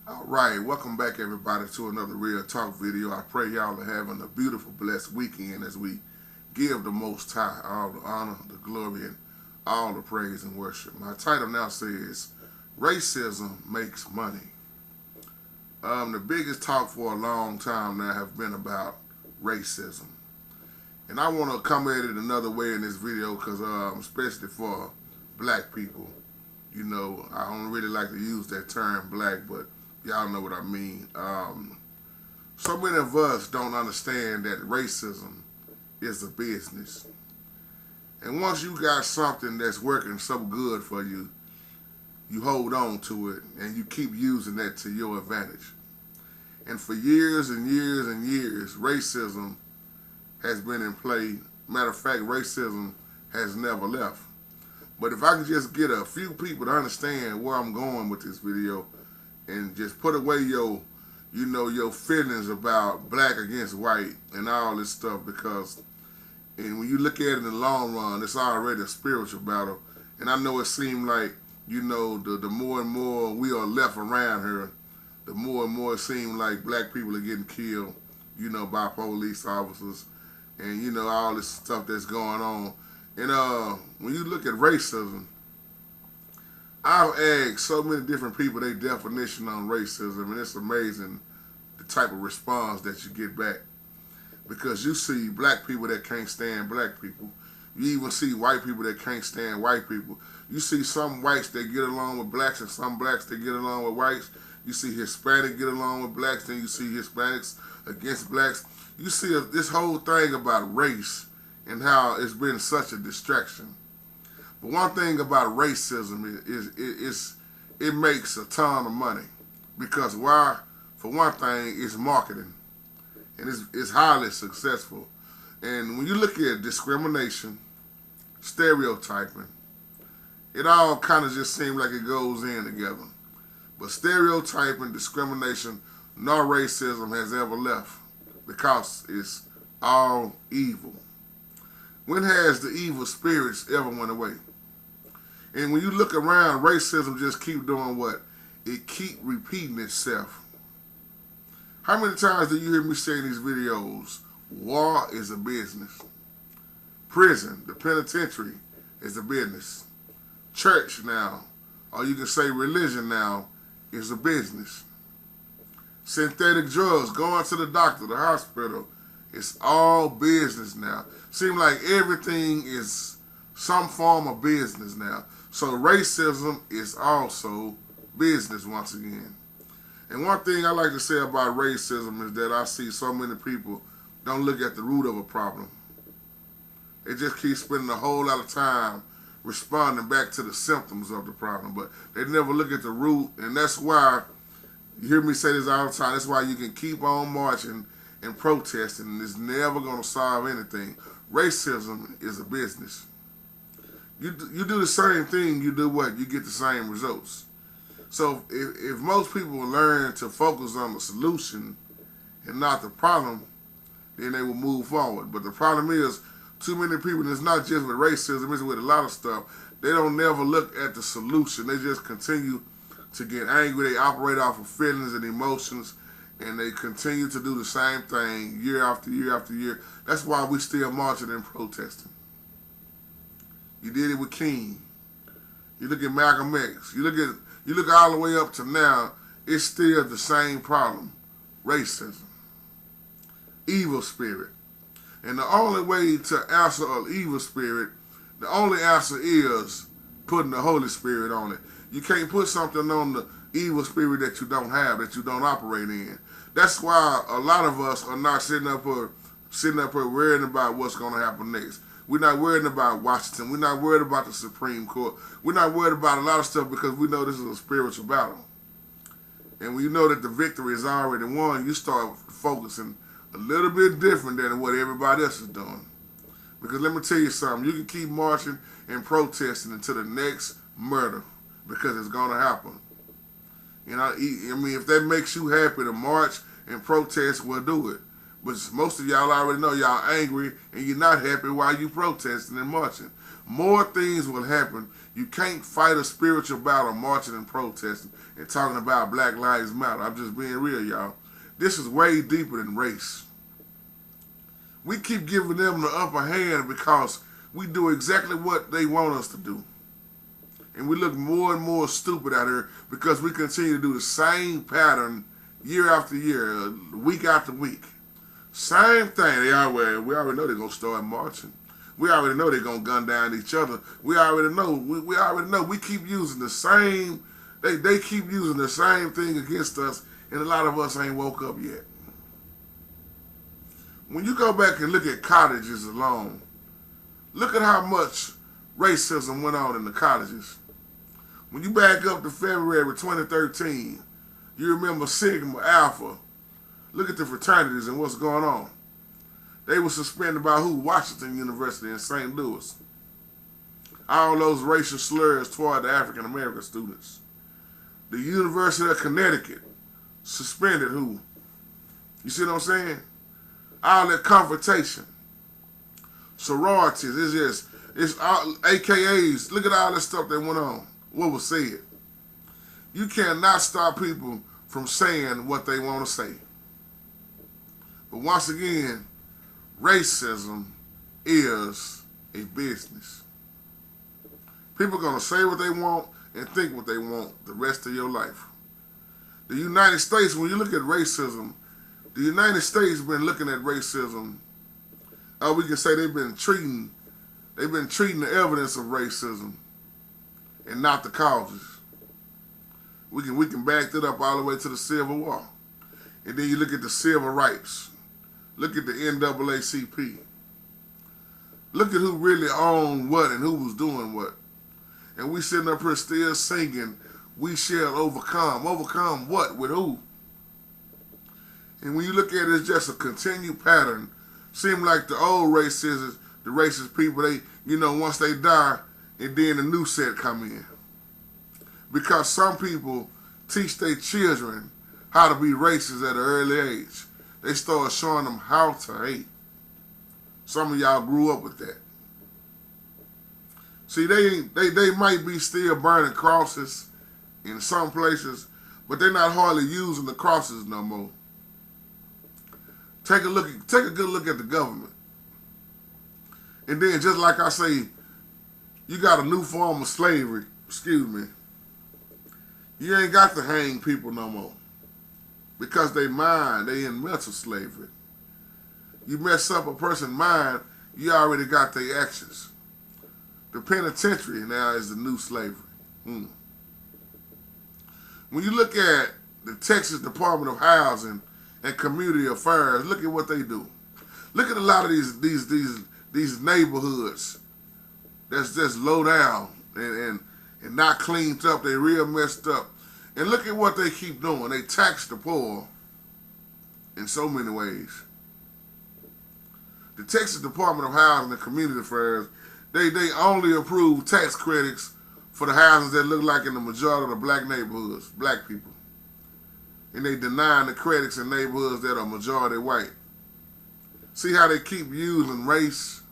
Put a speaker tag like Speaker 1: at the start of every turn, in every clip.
Speaker 1: Alright, welcome back everybody to another Real Talk video. I pray y'all are having a beautiful, blessed weekend as we give the Most High all the honor, the glory, and all the praise and worship. My title now says, Racism Makes Money. The biggest talk for a long time now have been about racism. And I want to come at it another way in this video because especially for black people, you know, I don't really like to use that term black, but y'all know what I mean. So many of us don't understand that racism is a business. And once you got something that's working so good for you, you hold on to it and you keep using that to your advantage. And for years and years and years, racism has been in play. Matter of fact, racism has never left. But if I could just get a few people to understand where I'm going with this video and just put away your feelings about black against white and all this stuff, because when you look at it in the long run, it's already a spiritual battle. And I know it seems like, the more and more we are left around here, the more and more it seems like black people are getting killed, by police officers and, all this stuff that's going on. And when you look at racism, I've asked so many different people their definition on racism, and it's amazing the type of response that you get back. Because you see black people that can't stand black people. You even see white people that can't stand white people. You see some whites that get along with blacks and some blacks that get along with whites. You see Hispanics get along with blacks, then you see Hispanics against blacks. You see this whole thing about race and how it's been such a distraction. But one thing about racism is it makes a ton of money. Because why? For one thing, it's marketing. And it's highly successful. And when you look at discrimination, stereotyping, it all kind of just seems like it goes in together. But stereotyping, discrimination, no racism has ever left because it's all evil. When has the evil spirits ever went away? And when you look around, racism just keep doing what? It keep repeating itself. How many times do you hear me say in these videos, war is a business? Prison, the penitentiary, is a business. Church now, or you can say religion now, is a business. Synthetic drugs, going to the doctor, the hospital, it's all business now. Seems like everything is some form of business now. So racism is also business once again. And one thing I like to say about racism is that I see so many people don't look at the root of a problem. They just keep spending a whole lot of time responding back to the symptoms of the problem, but they never look at the root. And that's why, you hear me say this all the time, that's why you can keep on marching and protesting, and it's never going to solve anything. Racism is a business. You do the same thing, you do what? You get the same results. So if most people learn to focus on the solution and not the problem, then they will move forward. But the problem is, too many people, and it's not just with racism, it's with a lot of stuff, they don't never look at the solution. They just continue to get angry. They operate off of feelings and emotions, and they continue to do the same thing year after year after year. That's why we still marching and protesting. You did it with King. You look at Malcolm X. You look all the way up to now, it's still the same problem. Racism. Evil spirit. And the only way to answer an evil spirit, the only answer is putting the Holy Spirit on it. You can't put something on the evil spirit that you don't have, that you don't operate in. That's why a lot of us are not sitting up here worrying about what's going to happen next. We're not worried about Washington. We're not worried about the Supreme Court. We're not worried about a lot of stuff because we know this is a spiritual battle. And when you know that the victory is already won, you start focusing a little bit different than what everybody else is doing. Because let me tell you something, you can keep marching and protesting until the next murder because it's going to happen. I mean, if that makes you happy to march and protest, we'll do it. But most of y'all already know y'all angry and you're not happy while you protesting and marching. More things will happen. You can't fight a spiritual battle marching and protesting and talking about Black Lives Matter. I'm just being real, y'all. This is way deeper than race. We keep giving them the upper hand because we do exactly what they want us to do. And we look more and more stupid out here because we continue to do the same pattern year after year, week after week. Same thing. We already know they're going to start marching. We already know they're going to gun down each other. We already know. We already know. We keep using the same, they keep using the same thing against us, and a lot of us ain't woke up yet. When you go back and look at colleges alone, look at how much racism went on in the colleges. When you back up to February 2013, you remember Sigma Alpha. Look at the fraternities and what's going on. They were suspended by who? Washington University in St. Louis. All those racial slurs toward the African American students. The University of Connecticut suspended who? You see what I'm saying? All that confrontation. Sororities, it's all AKAs. Look at all that stuff that went on. What was said. You cannot stop people from saying what they want to say. But once again, racism is a business. People are going to say what they want and think what they want the rest of your life. The United States, when you look at racism, the United States been looking at racism, we can say they've been treating the evidence of racism and not the causes. We can back that up all the way to the Civil War. And then you look at the civil rights. Look at the NAACP. Look at who really owned what and who was doing what. And we sitting up here still singing, we shall overcome. Overcome what? With who? And when you look at it, it's just a continued pattern. Seem like the old racists, the racist people, they, once they die, and then the new set come in. Because some people teach their children how to be racist at an early age. They start showing them how to hate. Some of y'all grew up with that. See, they might be still burning crosses in some places, but they're not hardly using the crosses no more. Take a good look at the government. And then, just like I say, you got a new form of slavery, you ain't got to hang people no more. Because they in mental slavery. You mess up a person's mind, you already got their actions. The penitentiary now is the new slavery. When you look at the Texas Department of Housing and Community Affairs, look at what they do. Look at a lot of these neighborhoods that's just low down and not cleaned up. They real messed up. And look at what they keep doing. They tax the poor in so many ways. The Texas Department of Housing and Community Affairs, they only approve tax credits for the houses that look like in the majority of the black neighborhoods, black people. And they deny the credits in neighborhoods that are majority white. See how they keep using race?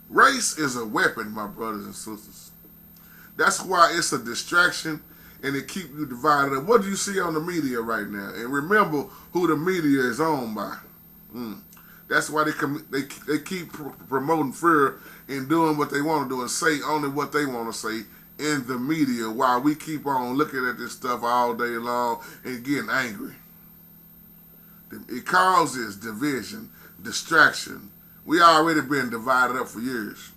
Speaker 1: Race is a weapon, my brothers and sisters. That's why it's a distraction and it keep you divided up. What do you see on the media right now? And remember who the media is owned by. That's why they keep promoting fear and doing what they want to do and say only what they want to say in the media while we keep on looking at this stuff all day long and getting angry. It causes division, distraction. We already been divided up for years.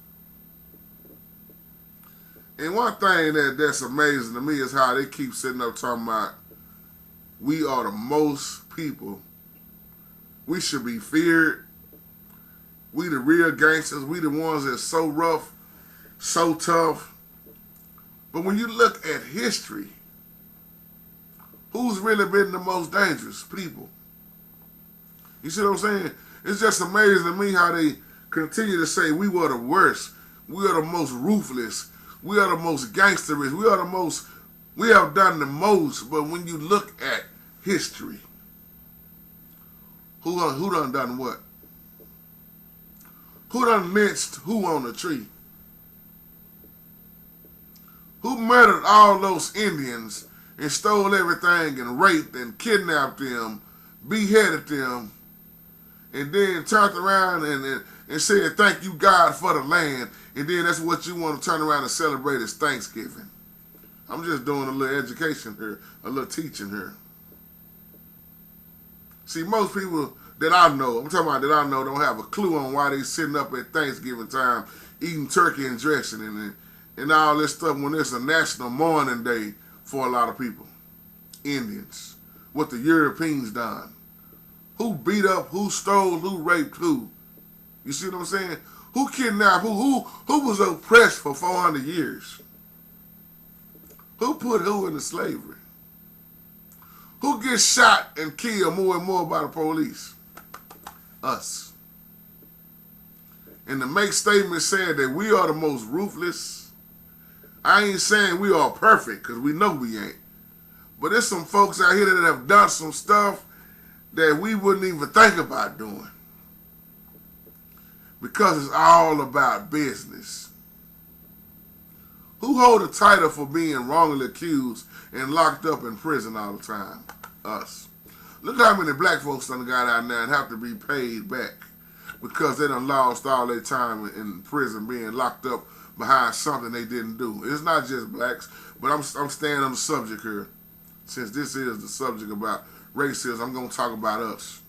Speaker 1: And one thing that's amazing to me is how they keep sitting up talking about we are the most people. We should be feared. We the real gangsters. We the ones that's so rough, so tough. But when you look at history, who's really been the most dangerous people? You see what I'm saying? It's just amazing to me how they continue to say we were the worst. We are the most ruthless. We are the most gangsterish. We have done the most. But when you look at history, Who done what? Who done lynched who on the tree? Who murdered all those Indians and stole everything and raped and kidnapped them, beheaded them, and then turned around and said, thank you, God, for the land, and then that's what you want to turn around and celebrate as Thanksgiving? I'm just doing a little education here, a little teaching here. See, most people that I know, I'm talking about that I know, don't have a clue on why they sitting up at Thanksgiving time eating turkey and dressing and all this stuff when it's a national mourning day for a lot of people. Indians. What the Europeans done. Who beat up, who stole, who raped who. You see what I'm saying? Who kidnapped who was oppressed for 400 years? Who put who into slavery? Who gets shot and killed more and more by the police? Us. And to make statements saying that we are the most ruthless, I ain't saying we are perfect, because we know we ain't. But there's some folks out here that have done some stuff that we wouldn't even think about doing. Because it's all about business. Who hold the title for being wrongly accused and locked up in prison all the time? Us. Look how many black folks done got out there and have to be paid back because they done lost all their time in prison being locked up behind something they didn't do. It's not just blacks, but I'm staying on the subject here. Since this is the subject about racism, I'm going to talk about us.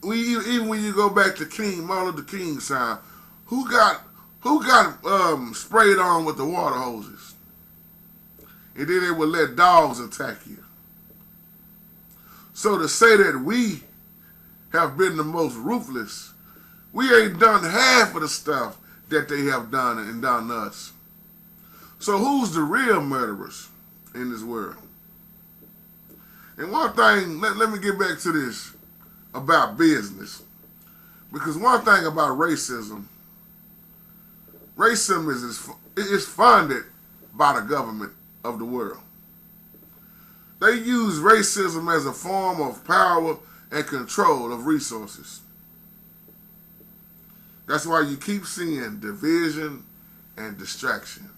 Speaker 1: Even when you go back to Martin Luther King's time, who got sprayed on with the water hoses? And then they would let dogs attack you. So to say that we have been the most ruthless, we ain't done half of the stuff that they have done and done to us. So who's the real murderers in this world? And one thing, let me get back to this about business. Because one thing about racism is funded by the government of the world. They use racism as a form of power and control of resources. That's why you keep seeing division and distraction.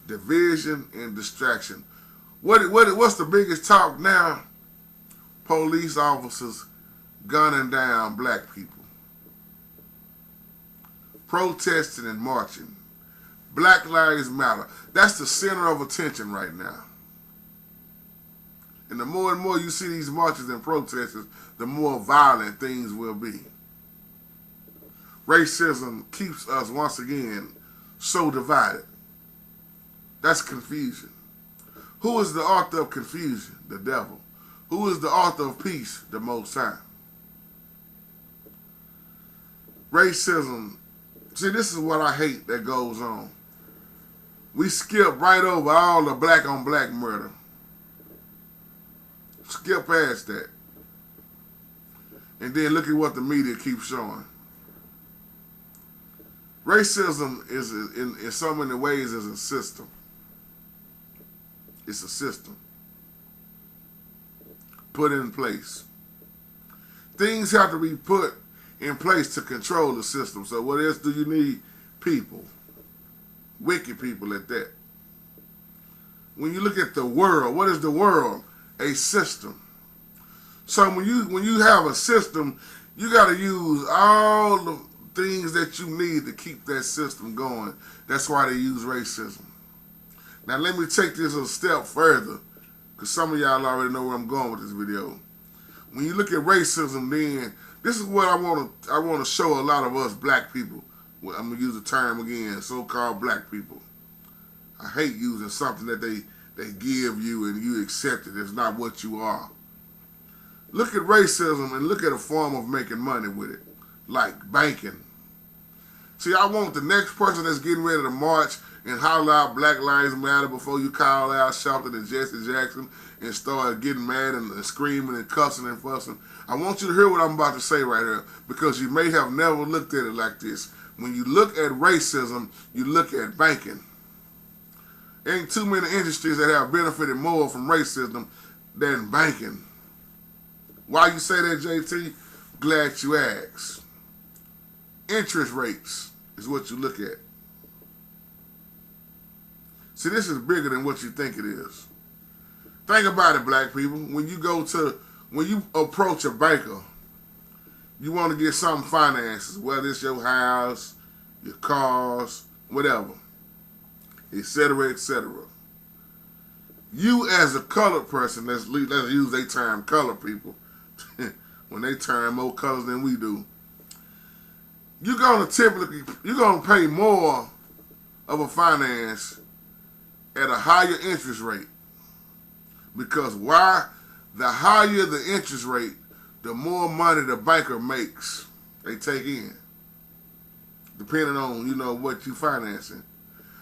Speaker 1: Division and distraction. What's the biggest talk now? Police officers gunning down black people. Protesting and marching. Black Lives Matter. That's the center of attention right now. And the more and more you see these marches and protests, the more violent things will be. Racism keeps us once again so divided. That's confusion. Who is the author of confusion? The devil. Who is the author of peace? The Most High. Racism. See, this is what I hate that goes on. We skip right over all the black on black murder. Skip past that. And then look at what the media keeps showing. Racism is, in so many ways, is a system. It's a system put in place. Things have to be put in place to control the system. So what else do you need? People. Wicked people at that. When you look at the world, what is the world? A system. So when you have a system, you got to use all the things that you need to keep that system going. That's why they use racism. Now let me take this a step further, because some of y'all already know where I'm going with this video. When you look at racism, then this is what I want to show a lot of us black people. Well, I'm gonna use the term again, so-called black people. I hate using something that they give you and you accept it. It's not what you are. Look at racism and look at a form of making money with it, like banking. See, I want the next person that's getting ready to march and holler out Black Lives Matter before you call out Shelton and Jesse Jackson and start getting mad and screaming and cussing and fussing. I want you to hear what I'm about to say right here, because you may have never looked at it like this. When you look at racism, you look at banking. Ain't too many industries that have benefited more from racism than banking. Why you say that, JT? Glad you asked. Interest rates is what you look at. See, this is bigger than what you think it is. Think about it, black people. When you approach a banker, you want to get some finances, whether it's your house, your cars, whatever, etc., etc. You as a colored person, let's use they term colored people, when they term more colors than we do, you're gonna pay more of a finance at a higher interest rate. Because why? The higher the interest rate, the more money the banker makes. They take in, depending on what you financing.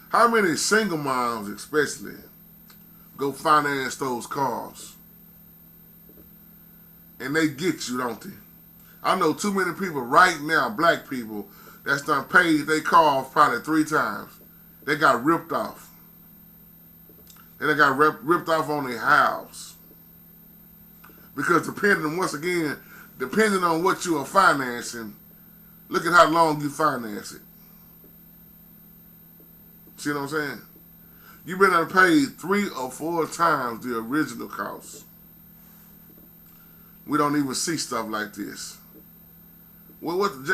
Speaker 1: How many single moms, especially, go finance those cars? And they get you, don't they? I know too many people right now, black people, that's done paid their car off probably 3 times. They got ripped off. And they got ripped off on their house. Because depending on what you are financing, look at how long you finance it. See what I'm saying? You've been paid 3 or 4 times the original cost. We don't even see stuff like this. Well, what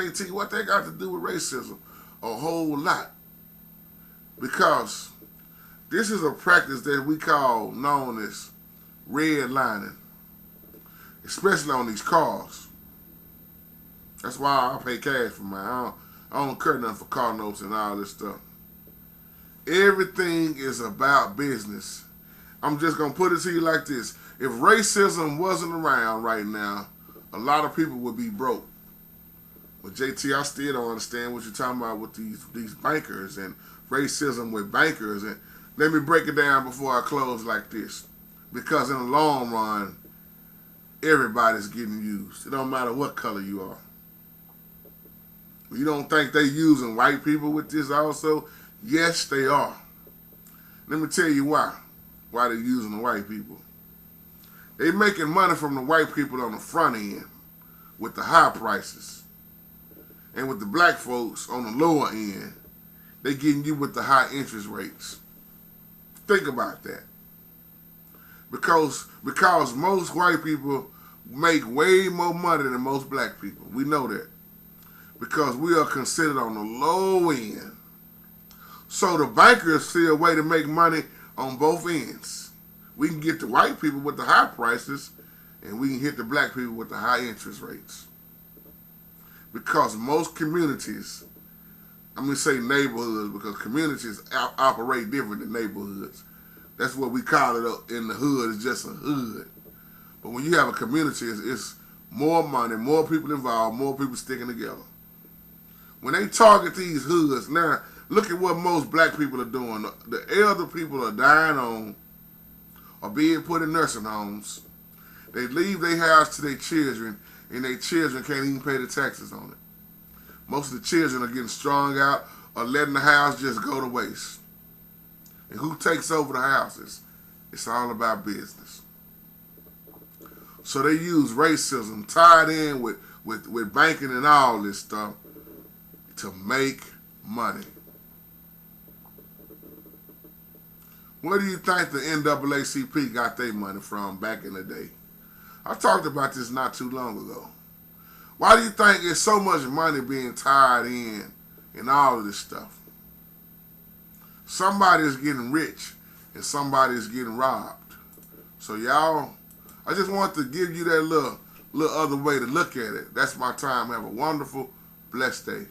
Speaker 1: they got to do with racism? A whole lot. Because this is a practice that we known as redlining, especially on these cars. That's why I pay cash for mine. I don't care nothing for car notes and all this stuff. Everything is about business. I'm just going to put it to you like this. If racism wasn't around right now, a lot of people would be broke. But JT, I still don't understand what you're talking about with these bankers and racism with bankers. And let me break it down before I close like this. Because in the long run, everybody's getting used. It don't matter what color you are. You don't think they using white people with this also? Yes, they are. Let me tell you why they're using the white people. They making money from the white people on the front end with the high prices. And with the black folks on the lower end, they getting you with the high interest rates. Think about that. Because most white people make way more money than most black people. We know that. Because we are considered on the low end. So the bankers see a way to make money on both ends. We can get the white people with the high prices, and we can hit the black people with the high interest rates. Because most communities, I'm going to say neighborhoods, because communities operate different than neighborhoods. That's what we call it in the hood. It's just a hood. But when you have a community, it's more money, more people involved, more people sticking together. When they target these hoods, now, look at what most black people are doing. The elder people are dying on or being put in nursing homes. They leave their house to their children, and their children can't even pay the taxes on it. Most of the children are getting strung out or letting the house just go to waste. And who takes over the houses? It's all about business. So they use racism tied in with banking and all this stuff to make money. Where do you think the NAACP got their money from back in the day? I talked about this not too long ago. Why do you think there's so much money being tied in all of this stuff? Somebody is getting rich and somebody is getting robbed. So y'all, I just want to give you that little other way to look at it. That's my time. Have a wonderful, blessed day.